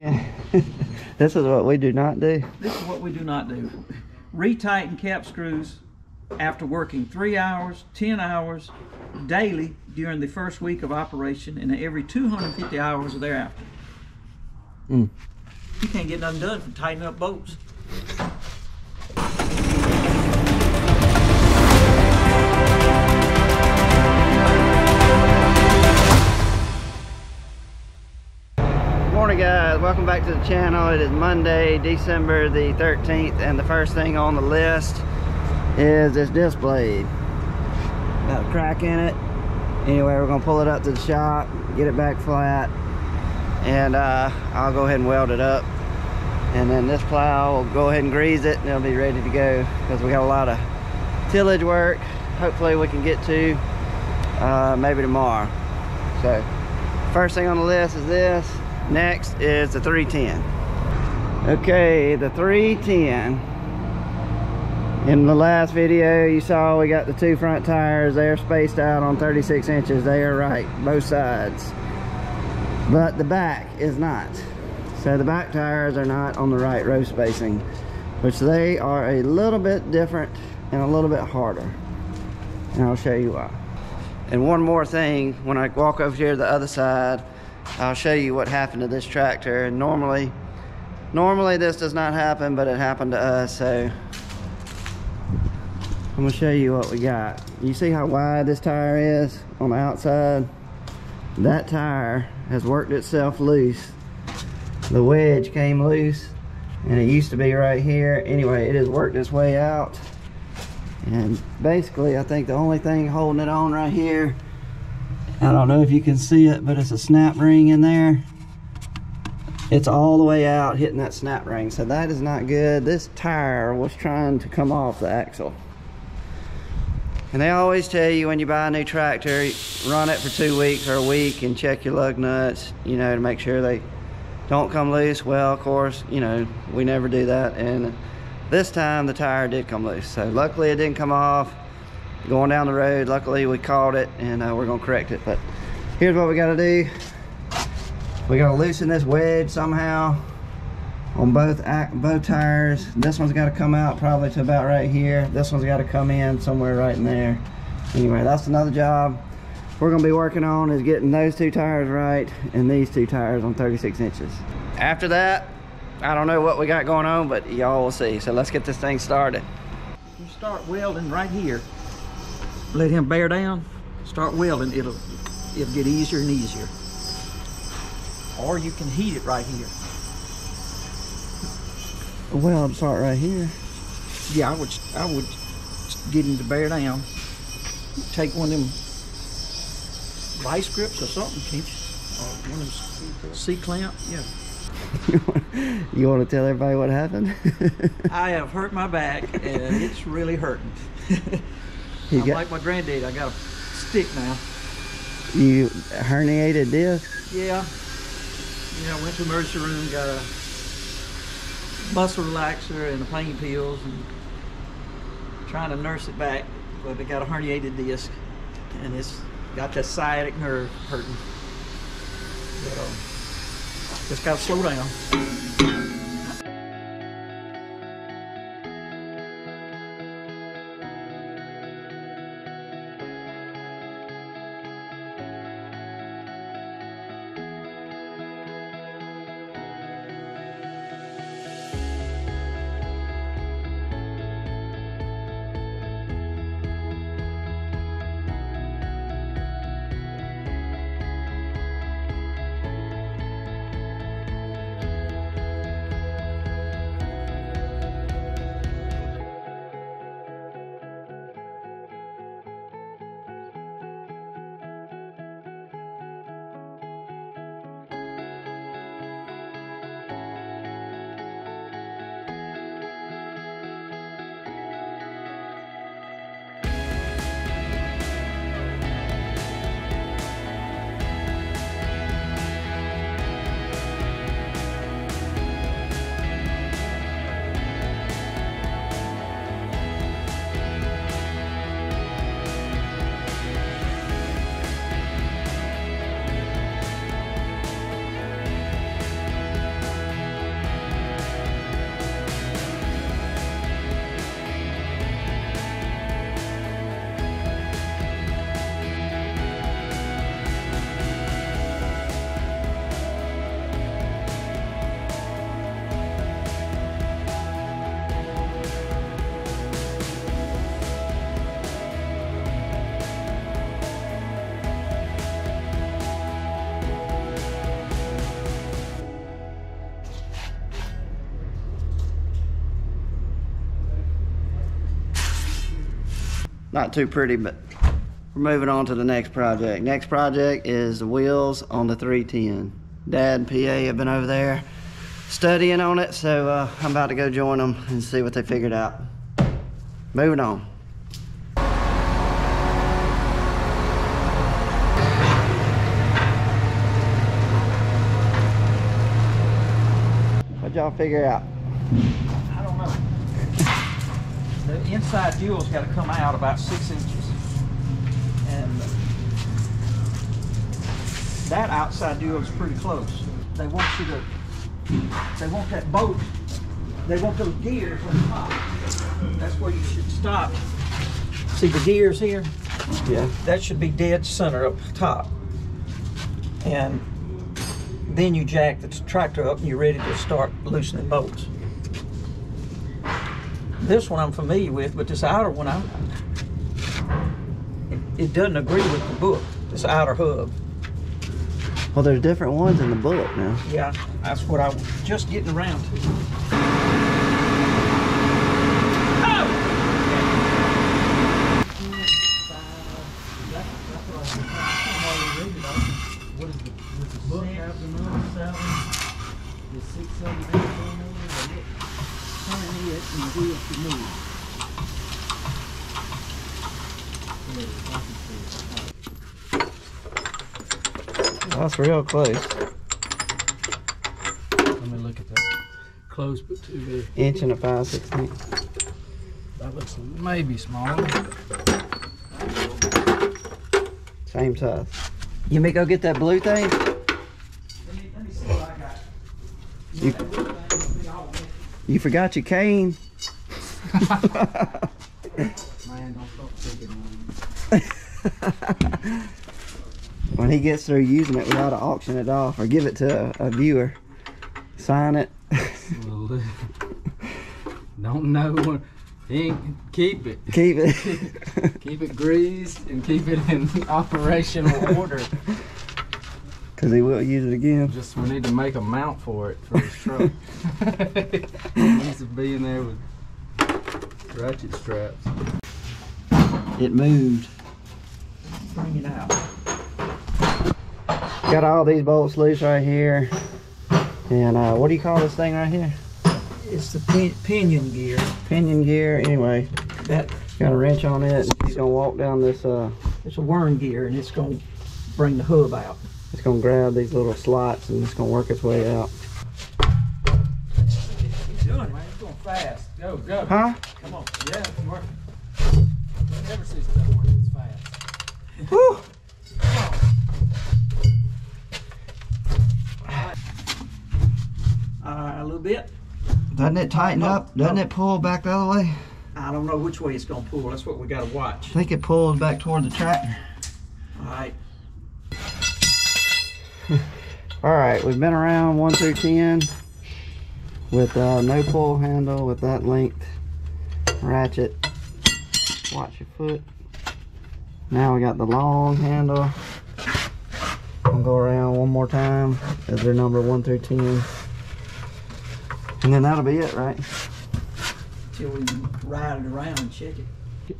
This is what we do not do. This is what we do not do. Retighten cap screws after working 3 hours, 10 hours daily during the first week of operation and every 250 hours thereafter. You can't get nothing done from tightening up bolts. Morning guys, welcome back to the channel. It is Monday, December the 13th, and the first thing on the list is this disc blade. Got a crack in it. Anyway, we're gonna pull it up to the shop, get it back flat, and I'll go ahead and weld it up. And then this plow, we'll go ahead and grease it and it'll be ready to go, because we got a lot of tillage work hopefully we can get to maybe tomorrow. So first thing on the list is this. Next is the 310. Okay, the 310. In the last video you saw we got the two front tires. They're spaced out on 36 inches. They are right, both sides. But the back is not. So the back tires are not on the right row spacing, which they are a little bit different and a little bit harder. And I'll show you why. And one more thing, when I walk over here to the other side, I'll show you what happened to this tractor. And normally this does not happen, but it happened to us. So I'm gonna show you what we got. You see how wide this tire is on the outside? That tire has worked itself loose. The wedge came loose and it used to be right here. Anyway, it has worked its way out. And basically, I think the only thing holding it on right here, I don't know if you can see it, but it's a snap ring in there. It's all the way out hitting that snap ring. So that is not good. This tire was trying to come off the axle. And they always tell you when you buy a new tractor, run it for 2 weeks or a week and check your lug nuts, you know, to make sure they don't come loose. Well, of course, you know, we never do that. And this time the tire did come loose. So luckily it didn't come off. Going down the road, luckily we caught it, and we're gonna correct it. But here's what we gotta do. We gotta loosen this wedge somehow on both tires. This one's gotta come out probably to about right here. This one's gotta come in somewhere right in there. Anyway, that's another job we're gonna be working on, is getting those two tires right and these two tires on 36 inches. After that, I don't know what we got going on, but y'all will see. So let's get this thing started. You start welding right here. Let him bear down, start welding, it'll get easier and easier. Or you can heat it right here. Weld start right here. Yeah, I would get him to bear down. Take one of them vice grips or something, can't you? Or one of them C-clamp, yeah. You want to tell everybody what happened? I have hurt my back and it's really hurting. I'm like my granddad, I got a stick now. You herniated disc? Yeah. Yeah, I went to the emergency room, got a muscle relaxer and the pain pills, and trying to nurse it back, but I got a herniated disc and it's got that sciatic nerve hurting. But, just gotta slow down. not too pretty, but we're moving on to the next project. Next project is the wheels on the 310. Dad and PA have been over there studying on it, so I'm about to go join them and see what they figured out. Moving on. What'd y'all figure out? I don't know. The inside dual's got to come out about 6 inches. And that outside dual is pretty close. They want you to, they want that bolt, they want those gears on top. That's where you should stop. See the gears here? Yeah. That should be dead center up top. And then you jack the tractor up and you're ready to start loosening bolts. This one I'm familiar with, but this outer one, it doesn't agree with the book, this outer hub. Well, there's different ones in the book now. Yeah, that's what I was just getting around to. What is the book have the number 7, the 6, 7, 8 phone number, turn it and wheel to move. That's real close. Let me look at that. Close but too big. Inch and a 5/16. That looks maybe small. Same size. You may go get that blue thing? Let me see what I got. You forgot your cane. Man, don't stop thinking on me. When he gets through using it, we ought to auction it off or give it to a viewer. Sign it. Well, don't know. Keep it. Keep it. Keep it greased and keep it in operational order. Because he will use it again. Just we need to make a mount for it for his truck. It needs to be in there with ratchet straps. It moved. Bring it out. Got all these bolts loose right here. And what do you call this thing right here? It's the pinion gear. Pinion gear. Anyway, That got a wrench on it. He's gonna walk down this. it's a worm gear, and it's going to bring the hub out. It's gonna grab these little slots and it's gonna work its way out. He's doing it, man. He's going fast. Go, go. Huh? Come on. Yeah, it's working. I never see stuff working this fast. Whew. A little bit. Doesn't it tighten up? Doesn't it pull back the other way? I don't know which way it's going to pull. That's what we got to watch. I think it pulls back toward the tractor. All right. All right, we've been around 1 through 10 with no pull handle with that length ratchet. Watch your foot. Now we got the long handle. I'll go around one more time as they're number 1 through 10. And then that'll be it, right? Till we ride it around and check it.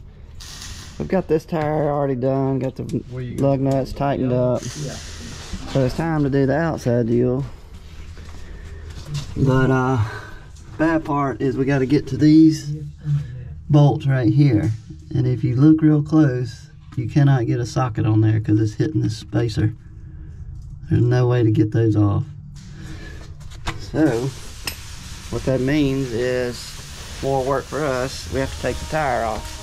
We've got this tire already done, got the lug nuts tightened up. Yeah. So it's time to do the outside deal. But bad part is we got to get to these bolts right here. And if you look real close, you cannot get a socket on there because it's hitting this spacer. There's no way to get those off. So what that means is more work for us. We have to take the tire off.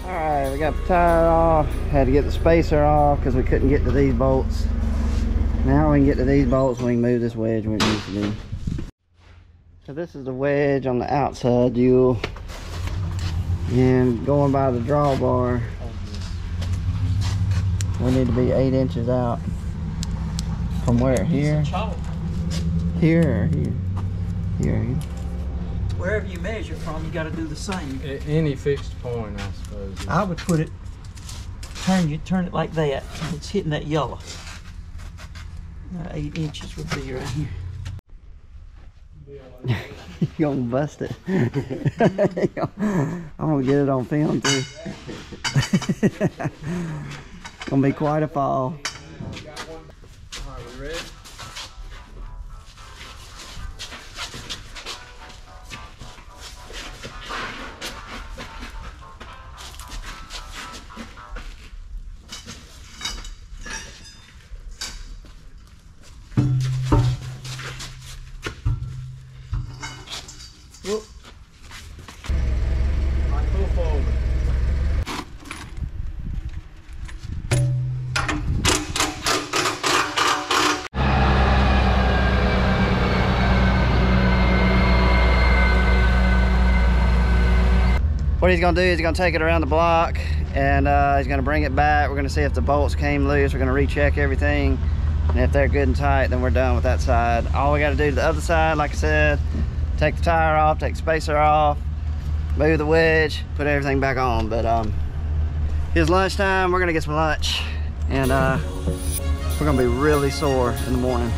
Alright, we got the tire off. Had to get the spacer off because we couldn't get to these bolts. Now we can get to these bolts and we can move this wedge where it needs to be. So this is the wedge on the outside dual. And going by the drawbar, we need to be 8 inches out. From where? Here? Here or here? Here. Wherever you measure from, you got to do the same. Any fixed point, I suppose. I would put it, turn it like that. It's hitting that yellow. 8 inches would be right here. You're gonna bust it. I'm gonna get it on film too. Gonna be quite a fall. Alright, we ready? Whoop. Pull forward. What he's gonna do is he's gonna take it around the block and he's gonna bring it back. We're gonna see if the bolts came loose. We're gonna recheck everything. And if they're good and tight, then we're done with that side. All we gotta do to the other side, like I said, take the tire off, take the spacer off, move the wedge, put everything back on. But it's lunchtime, we're gonna get some lunch. And we're gonna be really sore in the morning.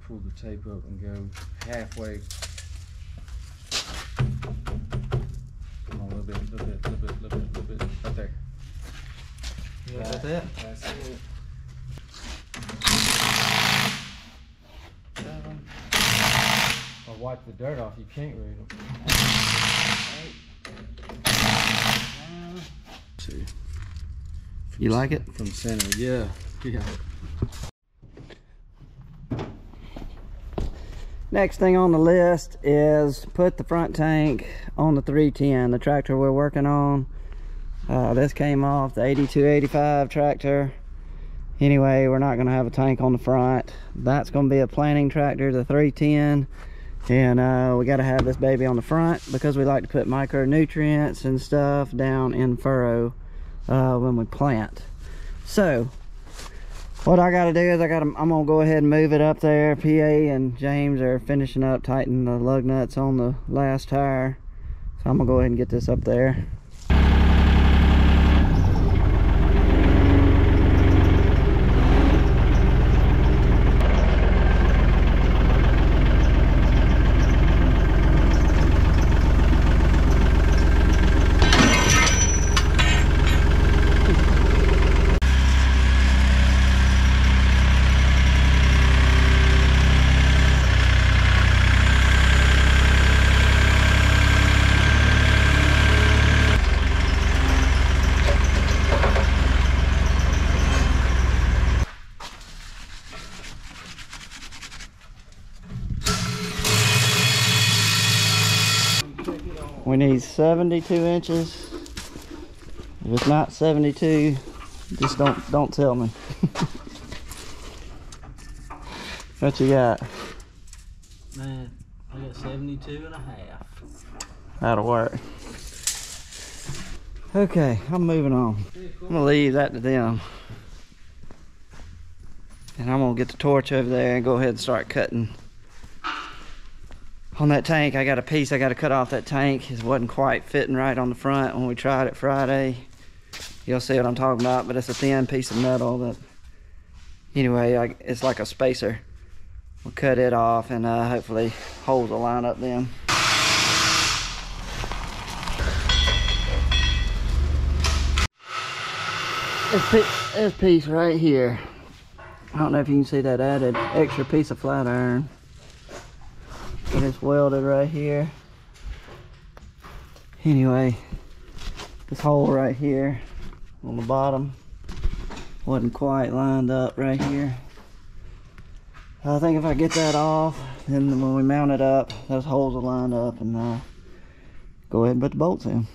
Pull the tape up and go halfway. Come on, a little bit, right there. Yeah, that's it. That's it. 7. Or wipe the dirt off, you can't read them. 8. 2. You like it? From center, yeah. Next thing on the list is put the front tank on the 310, the tractor we're working on. This came off the 8285 tractor. Anyway, we're not going to have a tank on the front. That's going to be a planting tractor, the 310. And we got to have this baby on the front because we like to put micronutrients and stuff down in furrow when we plant. So what I gotta do is I'm gonna go ahead and move it up there. PA and James are finishing up tightening the lug nuts on the last tire. So I'm gonna go ahead and get this up there. We need 72 inches. If it's not 72, just don't tell me. What you got? Man, I got 72 and a half. That'll work. Okay, I'm moving on. I'm gonna leave that to them. And I'm gonna get the torch over there and go ahead and start cutting. On that tank, I got a piece I gotta cut off that tank. It wasn't quite fitting right on the front when we tried it Friday. You'll see what I'm talking about, but it's a thin piece of metal that, anyway, it's like a spacer. We'll cut it off and hopefully holes will line up then. This piece right here, I don't know if you can see that added extra piece of flat iron, but it's welded right here. Anyway, this hole right here on the bottom wasn't quite lined up right here. I think if I get that off, then when we mount it up, those holes will line up, and go ahead and put the bolts in.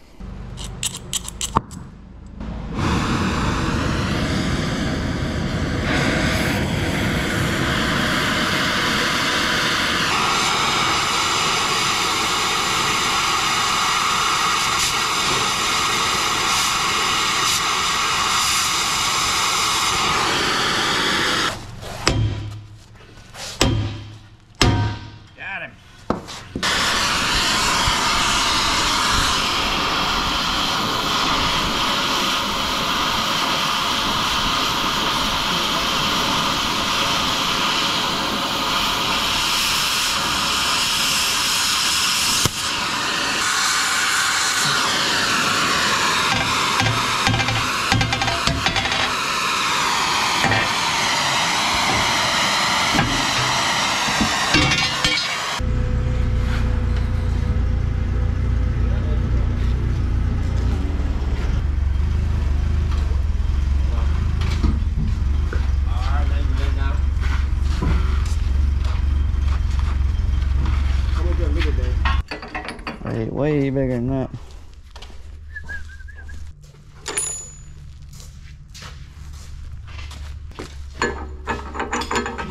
Way bigger than that.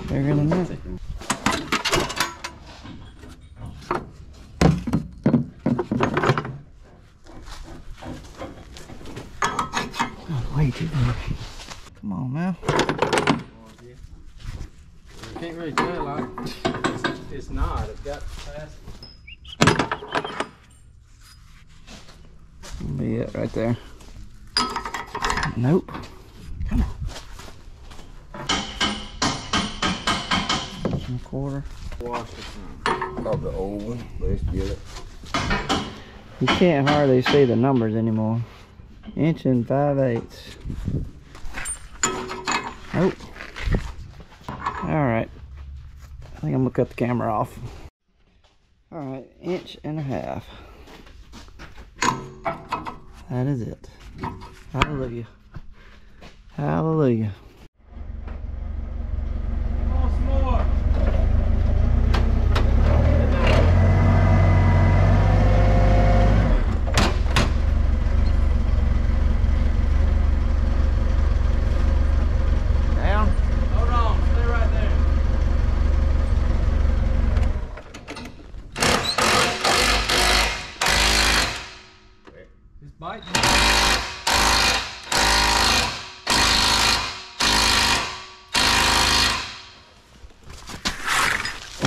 Bigger than that. Oh, way too big. Come on now. Can't really tell, like, it's not. It's got past. Be it right there. Nope. Come on. 1/4. Wash the front. Of the old one. Let's get it. You can't hardly see the numbers anymore. 1 5/8. Nope. Alright. I think I'm gonna cut the camera off. Alright, 1.5 inches. That is it. Hallelujah. Hallelujah.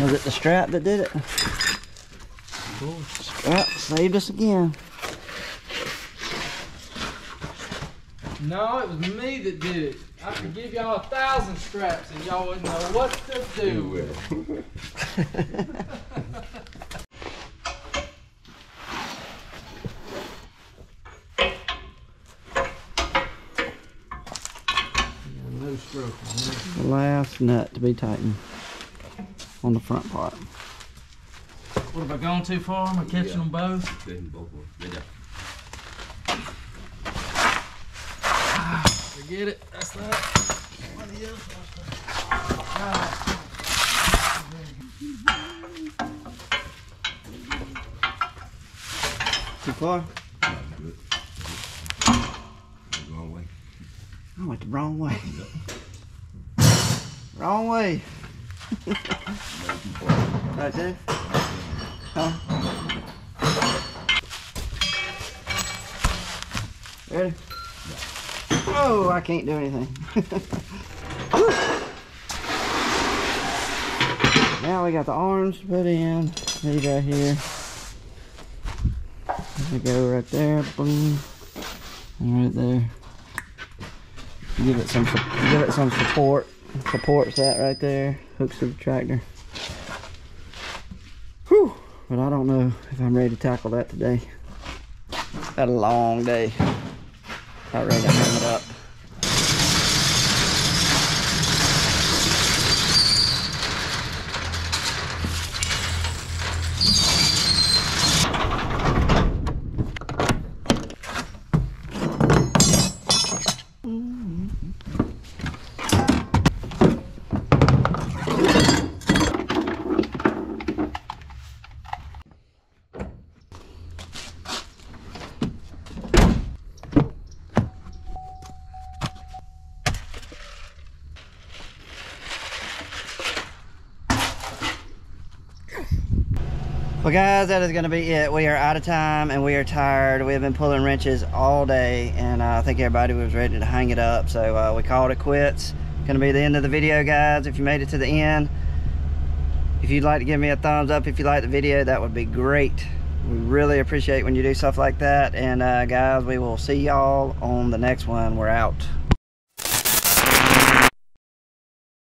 Was it the strap that did it? Cool. Strap saved us again. No, it was me that did it. I could give y'all 1,000 straps and y'all wouldn't know what to do. No stroke. The last nut to be tightened on the front part. What, have I gone too far? Am I catching them both? Forget it. That's that. Somebody else wants to. Too far? Good. Wrong way. I went the wrong way. Wrong way. Right there? Huh? Ready? Oh, I can't do anything. Now we got the arms put in. These right here. There we go, right there. Boom. And right there. Give it some support. Supports that right there. Hooks to the tractor. Whew. But I don't know if I'm ready to tackle that today. Had a long day. Not ready to hang it up. Well guys, that is going to be it. We are out of time and we are tired. We have been pulling wrenches all day and I think everybody was ready to hang it up. So we called it quits. Going to be the end of the video, guys. If you made it to the end, if you'd like to give me a thumbs up if you like the video, that would be great. We really appreciate when you do stuff like that. And guys, we will see y'all on the next one. We're out.